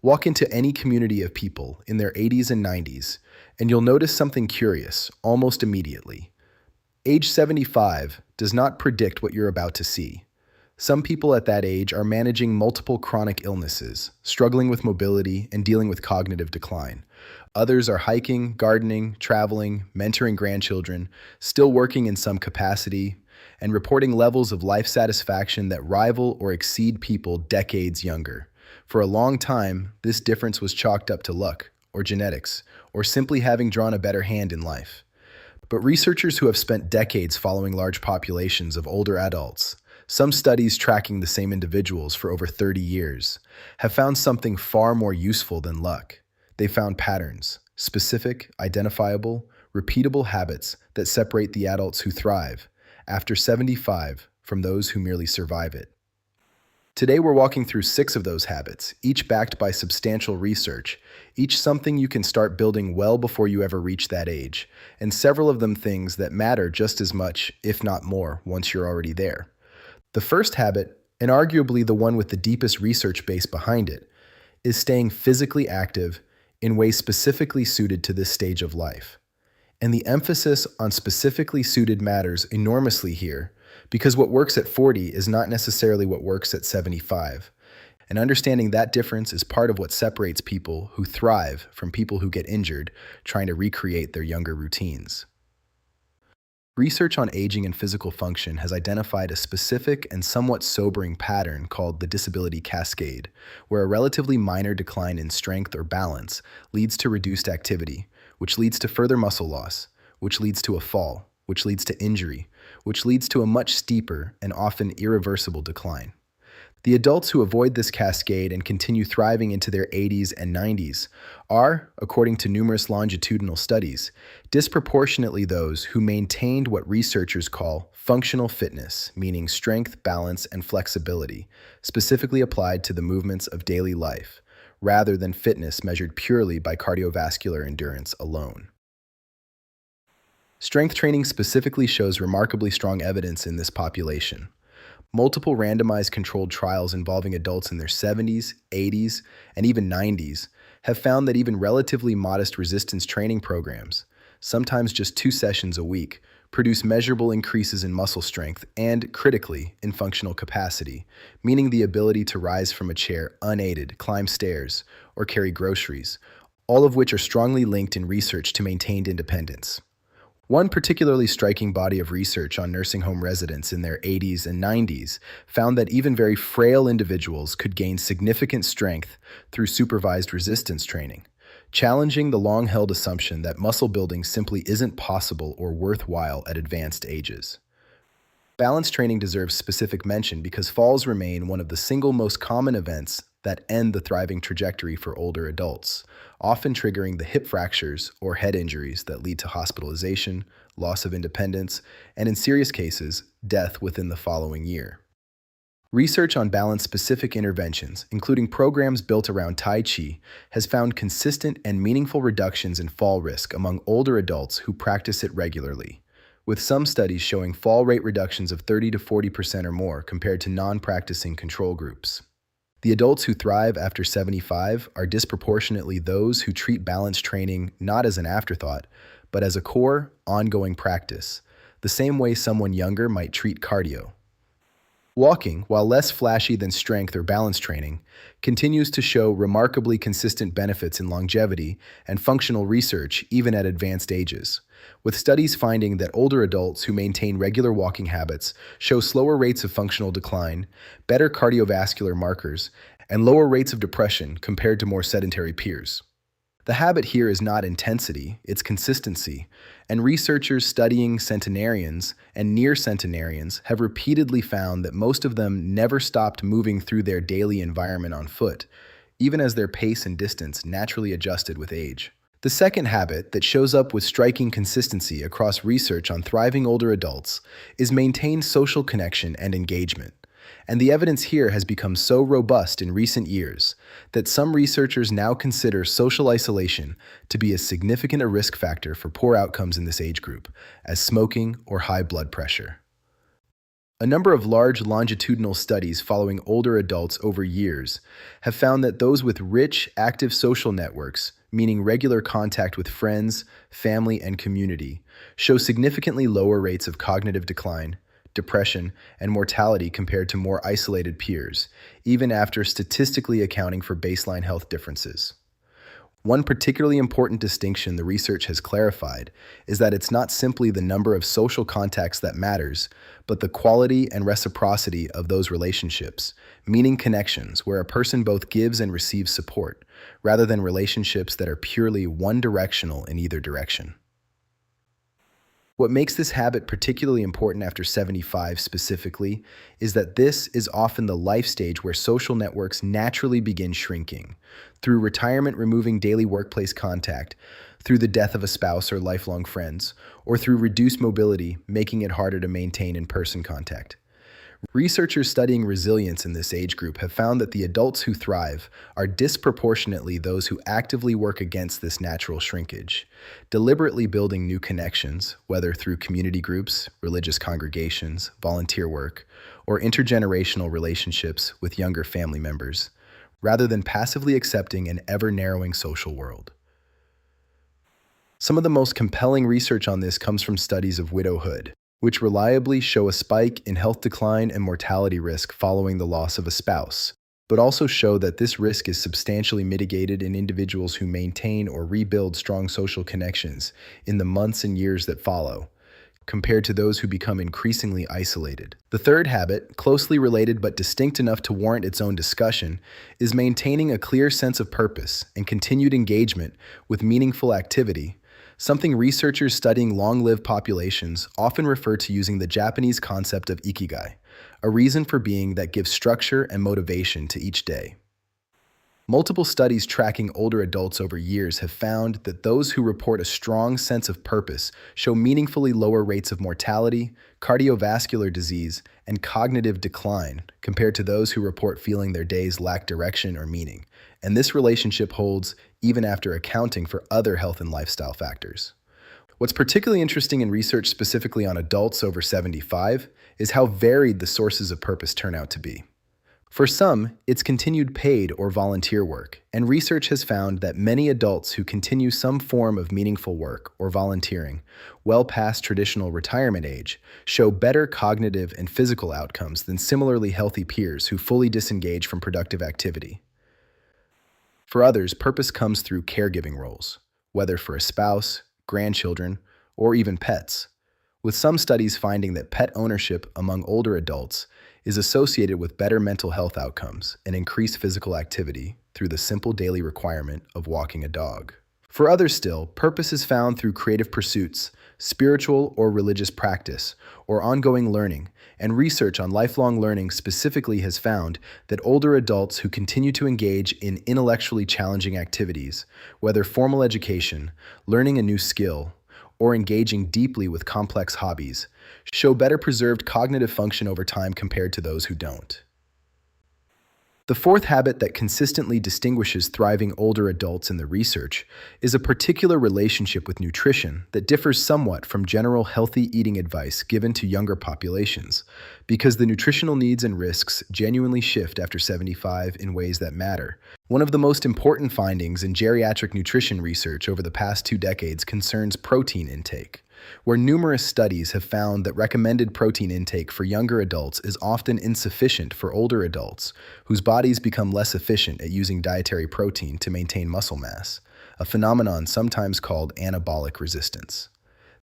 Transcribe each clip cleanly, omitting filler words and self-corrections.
Walk into any community of people in their 80s and 90s, and you'll notice something curious almost immediately. Age 75 does not predict what you're about to see. Some people at that age are managing multiple chronic illnesses, struggling with mobility, and dealing with cognitive decline. Others are hiking, gardening, traveling, mentoring grandchildren, still working in some capacity, and reporting levels of life satisfaction that rival or exceed people decades younger. For a long time, this difference was chalked up to luck, or genetics, or simply having drawn a better hand in life. But researchers who have spent decades following large populations of older adults, some studies tracking the same individuals for over 30 years, have found something far more useful than luck. They found patterns, specific, identifiable, repeatable habits that separate the adults who thrive after 75 from those who merely survive it. Today we're walking through 6 of those habits, each backed by substantial research, each something you can start building well before you ever reach that age, and several of them things that matter just as much, if not more, once you're already there. The first habit, and arguably the one with the deepest research base behind it, is staying physically active in ways specifically suited to this stage of life. And the emphasis on specifically suited matters enormously here, because what works at 40 is not necessarily what works at 75. And understanding that difference is part of what separates people who thrive from people who get injured trying to recreate their younger routines. Research on aging and physical function has identified a specific and somewhat sobering pattern called the disability cascade, where a relatively minor decline in strength or balance leads to reduced activity, which leads to further muscle loss, which leads to a fall, which leads to injury, which leads to a much steeper and often irreversible decline. The adults who avoid this cascade and continue thriving into their 80s and 90s are, according to numerous longitudinal studies, disproportionately those who maintained what researchers call functional fitness, meaning strength, balance, and flexibility, specifically applied to the movements of daily life, rather than fitness measured purely by cardiovascular endurance alone. Strength training specifically shows remarkably strong evidence in this population. Multiple randomized controlled trials involving adults in their 70s, 80s, and even 90s have found that even relatively modest resistance training programs, sometimes just 2 sessions a week, produce measurable increases in muscle strength and, critically, in functional capacity, meaning the ability to rise from a chair unaided, climb stairs, or carry groceries, all of which are strongly linked in research to maintained independence. One particularly striking body of research on nursing home residents in their 80s and 90s found that even very frail individuals could gain significant strength through supervised resistance training, challenging the long-held assumption that muscle building simply isn't possible or worthwhile at advanced ages. Balance training deserves specific mention because falls remain one of the single most common events that end the thriving trajectory for older adults, often triggering the hip fractures or head injuries that lead to hospitalization, loss of independence, and in serious cases, death within the following year. Research on balance-specific interventions, including programs built around Tai Chi, has found consistent and meaningful reductions in fall risk among older adults who practice it regularly, with some studies showing fall rate reductions of 30 to 40% or more compared to non-practicing control groups. The adults who thrive after 75 are disproportionately those who treat balance training not as an afterthought, but as a core, ongoing practice, the same way someone younger might treat cardio. Walking, while less flashy than strength or balance training, continues to show remarkably consistent benefits in longevity and functional research even at advanced ages, with studies finding that older adults who maintain regular walking habits show slower rates of functional decline, better cardiovascular markers, and lower rates of depression compared to more sedentary peers. The habit here is not intensity, it's consistency, and researchers studying centenarians and near centenarians have repeatedly found that most of them never stopped moving through their daily environment on foot, even as their pace and distance naturally adjusted with age. The second habit that shows up with striking consistency across research on thriving older adults is maintained social connection and engagement. And the evidence here has become so robust in recent years that some researchers now consider social isolation to be as significant a risk factor for poor outcomes in this age group as smoking or high blood pressure. A number of large longitudinal studies following older adults over years have found that those with rich, active social networks, meaning regular contact with friends, family, and community, show significantly lower rates of cognitive decline, depression, and mortality compared to more isolated peers, even after statistically accounting for baseline health differences. One particularly important distinction the research has clarified is that it's not simply the number of social contacts that matters, but the quality and reciprocity of those relationships, meaning connections where a person both gives and receives support, rather than relationships that are purely one-directional in either direction. What makes this habit particularly important after 75 specifically is that this is often the life stage where social networks naturally begin shrinking, through retirement removing daily workplace contact, through the death of a spouse or lifelong friends, or through reduced mobility, making it harder to maintain in-person contact. Researchers studying resilience in this age group have found that the adults who thrive are disproportionately those who actively work against this natural shrinkage, deliberately building new connections, whether through community groups, religious congregations, volunteer work, or intergenerational relationships with younger family members, rather than passively accepting an ever-narrowing social world. Some of the most compelling research on this comes from studies of widowhood, which reliably show a spike in health decline and mortality risk following the loss of a spouse, but also show that this risk is substantially mitigated in individuals who maintain or rebuild strong social connections in the months and years that follow, compared to those who become increasingly isolated. The third habit, closely related but distinct enough to warrant its own discussion, is maintaining a clear sense of purpose and continued engagement with meaningful activity, something researchers studying long-lived populations often refer to using the Japanese concept of ikigai, a reason for being that gives structure and motivation to each day. Multiple studies tracking older adults over years have found that those who report a strong sense of purpose show meaningfully lower rates of mortality, cardiovascular disease, and cognitive decline compared to those who report feeling their days lack direction or meaning, and this relationship holds even after accounting for other health and lifestyle factors. What's particularly interesting in research specifically on adults over 75 is how varied the sources of purpose turn out to be. For some, it's continued paid or volunteer work, and research has found that many adults who continue some form of meaningful work or volunteering well past traditional retirement age show better cognitive and physical outcomes than similarly healthy peers who fully disengage from productive activity. For others, purpose comes through caregiving roles, whether for a spouse, grandchildren, or even pets, with some studies finding that pet ownership among older adults is associated with better mental health outcomes and increased physical activity through the simple daily requirement of walking a dog. For others still, purpose is found through creative pursuits, spiritual or religious practice, or ongoing learning, and research on lifelong learning specifically has found that older adults who continue to engage in intellectually challenging activities, whether formal education, learning a new skill, or engaging deeply with complex hobbies, show better preserved cognitive function over time compared to those who don't. The fourth habit that consistently distinguishes thriving older adults in the research is a particular relationship with nutrition that differs somewhat from general healthy eating advice given to younger populations, because the nutritional needs and risks genuinely shift after 75 in ways that matter. One of the most important findings in geriatric nutrition research over the past 2 decades concerns protein intake, where numerous studies have found that recommended protein intake for younger adults is often insufficient for older adults, whose bodies become less efficient at using dietary protein to maintain muscle mass, a phenomenon sometimes called anabolic resistance.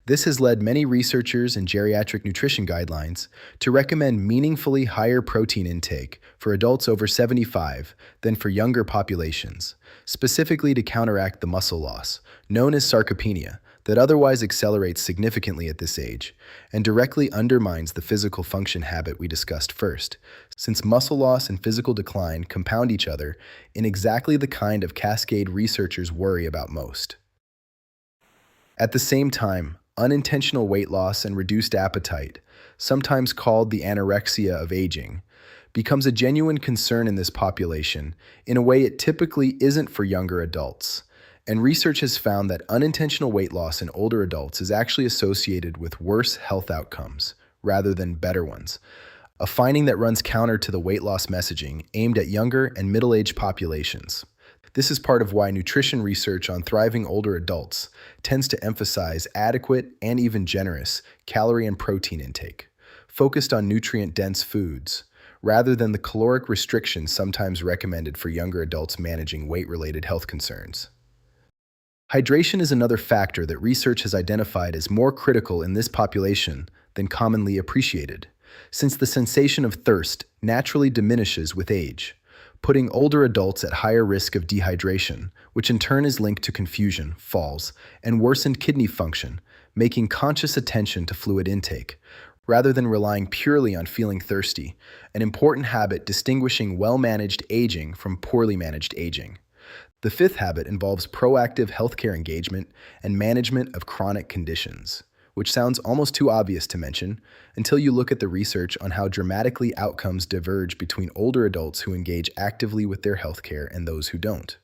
This has led many researchers and geriatric nutrition guidelines to recommend meaningfully higher protein intake for adults over 75 than for younger populations, specifically to counteract the muscle loss, known as sarcopenia, that otherwise accelerates significantly at this age and directly undermines the physical function habit we discussed first, since muscle loss and physical decline compound each other in exactly the kind of cascade researchers worry about most. At the same time, unintentional weight loss and reduced appetite, sometimes called the anorexia of aging, becomes a genuine concern in this population in a way it typically isn't for younger adults. And research has found that unintentional weight loss in older adults is actually associated with worse health outcomes rather than better ones, a finding that runs counter to the weight loss messaging aimed at younger and middle-aged populations. This is part of why nutrition research on thriving older adults tends to emphasize adequate and even generous calorie and protein intake, focused on nutrient-dense foods, rather than the caloric restrictions sometimes recommended for younger adults managing weight-related health concerns. Hydration is another factor that research has identified as more critical in this population than commonly appreciated, since the sensation of thirst naturally diminishes with age, putting older adults at higher risk of dehydration, which in turn is linked to confusion, falls, and worsened kidney function, making conscious attention to fluid intake, rather than relying purely on feeling thirsty, an important habit distinguishing well-managed aging from poorly managed aging. The fifth habit involves proactive healthcare engagement and management of chronic conditions, which sounds almost too obvious to mention until you look at the research on how dramatically outcomes diverge between older adults who engage actively with their healthcare and those who don't.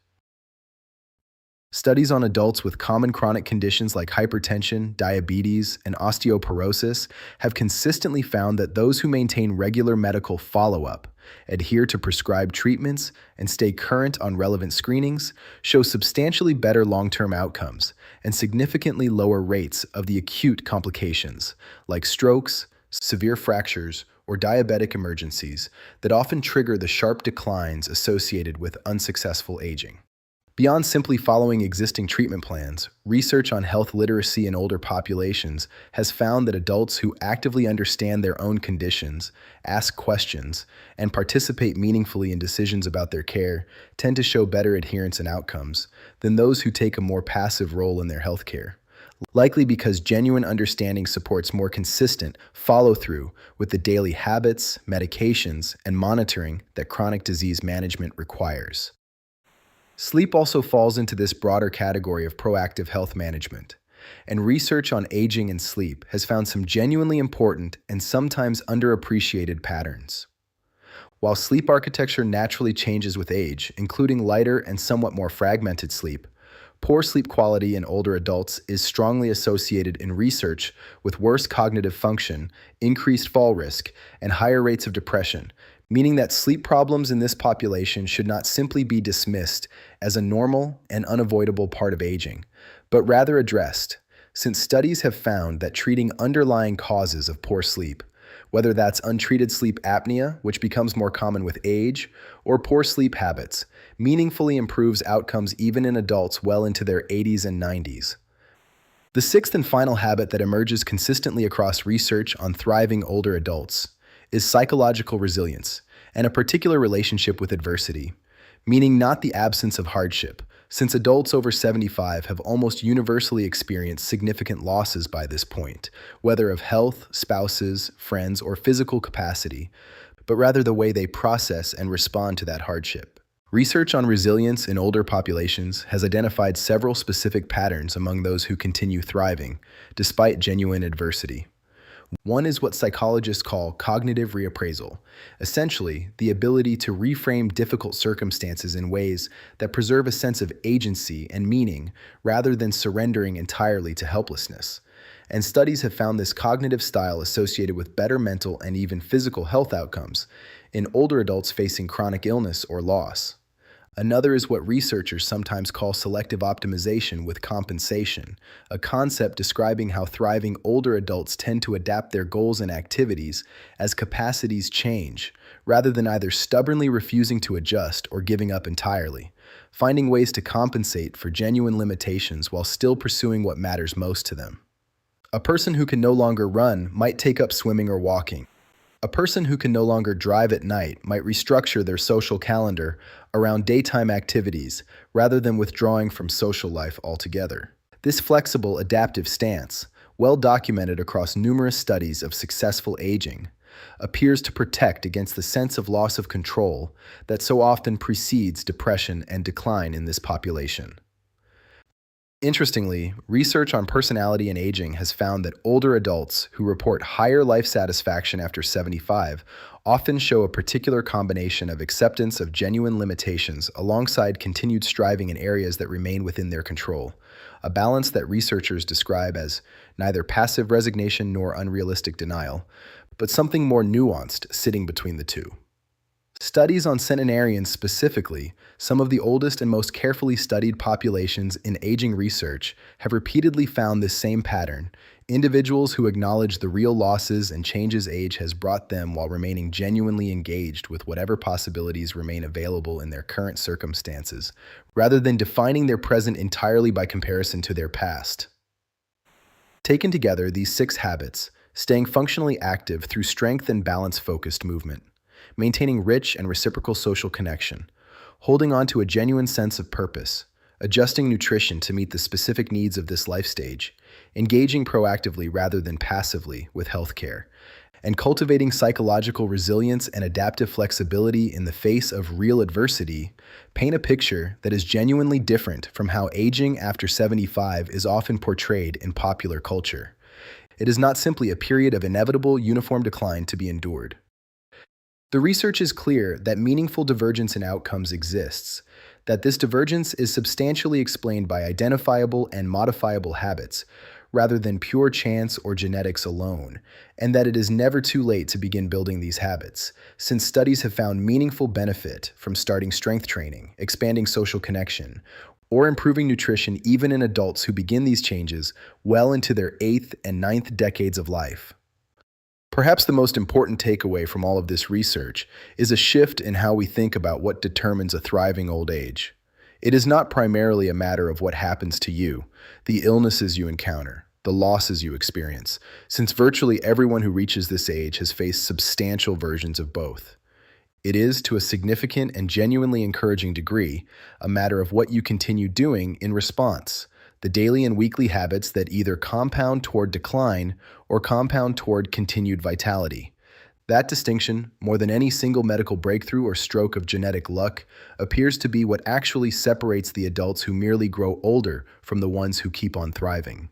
Studies on adults with common chronic conditions like hypertension, diabetes, and osteoporosis have consistently found that those who maintain regular medical follow-up, adhere to prescribed treatments, and stay current on relevant screenings show substantially better long-term outcomes and significantly lower rates of the acute complications like strokes, severe fractures, or diabetic emergencies that often trigger the sharp declines associated with unsuccessful aging. Beyond simply following existing treatment plans, research on health literacy in older populations has found that adults who actively understand their own conditions, ask questions, and participate meaningfully in decisions about their care tend to show better adherence and outcomes than those who take a more passive role in their healthcare, likely because genuine understanding supports more consistent follow-through with the daily habits, medications, and monitoring that chronic disease management requires. Sleep also falls into this broader category of proactive health management, and research on aging and sleep has found some genuinely important and sometimes underappreciated patterns. While sleep architecture naturally changes with age, including lighter and somewhat more fragmented sleep, poor sleep quality in older adults is strongly associated in research with worse cognitive function, increased fall risk, and higher rates of depression, meaning that sleep problems in this population should not simply be dismissed as a normal and unavoidable part of aging, but rather addressed, since studies have found that treating underlying causes of poor sleep, whether that's untreated sleep apnea, which becomes more common with age, or poor sleep habits, meaningfully improves outcomes even in adults well into their 80s and 90s. The sixth and final habit that emerges consistently across research on thriving older adults is psychological resilience and a particular relationship with adversity, meaning not the absence of hardship, since adults over 75 have almost universally experienced significant losses by this point, whether of health, spouses, friends, or physical capacity, but rather the way they process and respond to that hardship. Research on resilience in older populations has identified several specific patterns among those who continue thriving, despite genuine adversity. One is what psychologists call cognitive reappraisal, essentially the ability to reframe difficult circumstances in ways that preserve a sense of agency and meaning rather than surrendering entirely to helplessness. And studies have found this cognitive style associated with better mental and even physical health outcomes in older adults facing chronic illness or loss. Another is what researchers sometimes call selective optimization with compensation, a concept describing how thriving older adults tend to adapt their goals and activities as capacities change, rather than either stubbornly refusing to adjust or giving up entirely, finding ways to compensate for genuine limitations while still pursuing what matters most to them. A person who can no longer run might take up swimming or walking. A person who can no longer drive at night might restructure their social calendar around daytime activities rather than withdrawing from social life altogether. This flexible, adaptive stance, well documented across numerous studies of successful aging, appears to protect against the sense of loss of control that so often precedes depression and decline in this population. Interestingly, research on personality and aging has found that older adults who report higher life satisfaction after 75 often show a particular combination of acceptance of genuine limitations alongside continued striving in areas that remain within their control, a balance that researchers describe as neither passive resignation nor unrealistic denial, but something more nuanced sitting between the two. Studies on centenarians specifically, some of the oldest and most carefully studied populations in aging research, have repeatedly found this same pattern. Individuals who acknowledge the real losses and changes age has brought them while remaining genuinely engaged with whatever possibilities remain available in their current circumstances, rather than defining their present entirely by comparison to their past. Taken together, these 6 habits, staying functionally active through strength and balance-focused movement, maintaining rich and reciprocal social connection, holding on to a genuine sense of purpose, adjusting nutrition to meet the specific needs of this life stage, engaging proactively rather than passively with healthcare, and cultivating psychological resilience and adaptive flexibility in the face of real adversity, paint a picture that is genuinely different from how aging after 75 is often portrayed in popular culture. It is not simply a period of inevitable, uniform decline to be endured. The research is clear that meaningful divergence in outcomes exists, that this divergence is substantially explained by identifiable and modifiable habits, rather than pure chance or genetics alone, and that it is never too late to begin building these habits, since studies have found meaningful benefit from starting strength training, expanding social connection, or improving nutrition even in adults who begin these changes well into their 8th and 9th decades of life. Perhaps the most important takeaway from all of this research is a shift in how we think about what determines a thriving old age. It is not primarily a matter of what happens to you, the illnesses you encounter, the losses you experience, since virtually everyone who reaches this age has faced substantial versions of both. It is, to a significant and genuinely encouraging degree, a matter of what you continue doing in response, the daily and weekly habits that either compound toward decline or compound toward continued vitality. That distinction, more than any single medical breakthrough or stroke of genetic luck, appears to be what actually separates the adults who merely grow older from the ones who keep on thriving.